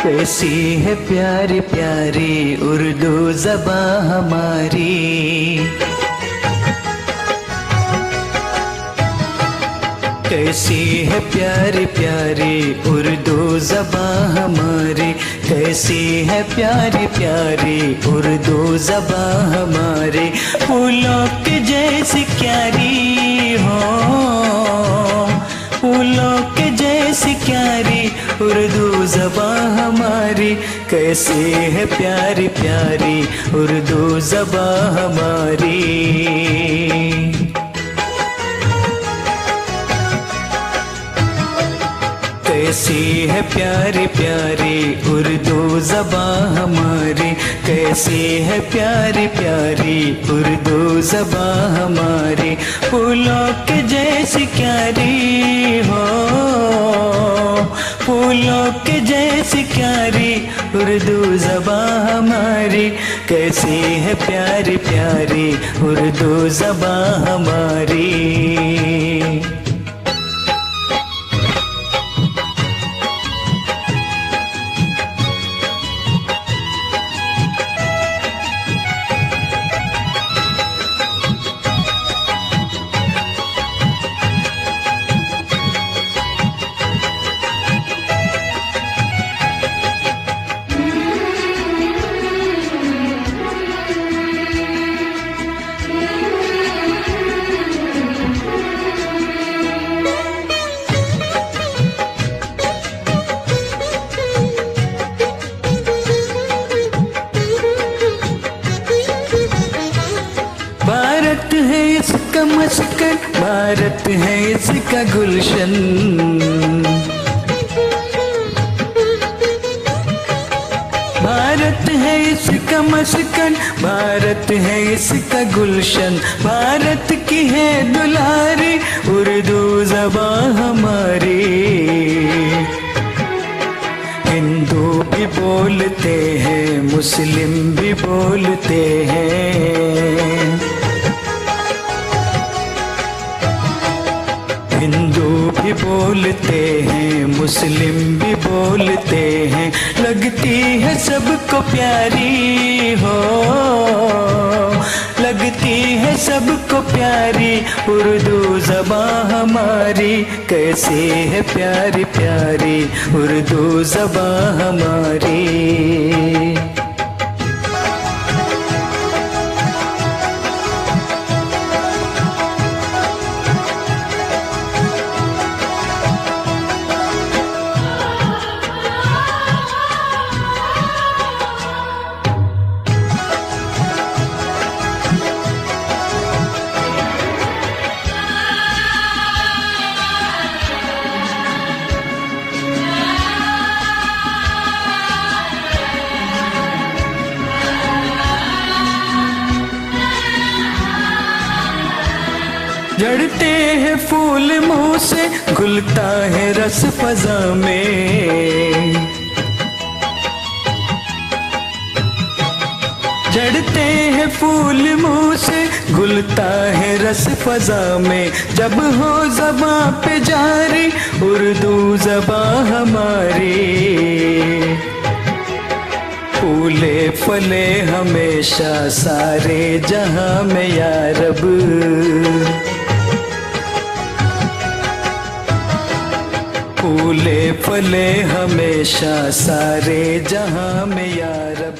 कैसी है प्यारी प्यारी उर्दू ज़बां हमारी। कैसी है प्यारी प्यारी उर्दू ज़बां हमारी। कैसी है प्यारी प्यारी उर्दू ज़बां हमारी। फूलों के जैसी क्यारी हो, फूलों के जैसी क्यारी उर्दू ज़बां हमारी। कैसी है प्यारी प्यारी उर्दू ज़बां हमारी। कैसी है प्यारी प्यारी उर्दू ज़बां हमारी। कैसी है प्यारी प्यारी उर्दू ज़बां हमारी। फूलों के जैसी क्यारी हो, फूलों के जैसी क्यारी उर्दू ज़बां हमारी। कैसी है प्यारी प्यारी उर्दू ज़बां हमारी। भारत है इसका मस्कन, भारत है इसका गुलशन। भारत है इसका मस्कन, भारत है इसका गुलशन। भारत की है दुलारी उर्दू ज़बां हमारी। हिंदू भी बोलते हैं, मुस्लिम भी बोलते हैं। हिंदू भी बोलते हैं, मुस्लिम भी बोलते हैं। लगती है सबको प्यारी हो, लगती है सबको प्यारी उर्दू ज़बां हमारी। कैसी है प्यारी प्यारी उर्दू ज़बां हमारी। झड़ते हैं फूल मुंह से, घुलता है रस फजा में। झड़ते हैं फूल मुंह से, घुलता है रस फजा में। जब हो ज़बां पे जारी उर्दू ज़बां हमारी। फूले फले हमेशा सारे जहां में या रब। फूले फले हमेशा सारे जहां में या रब।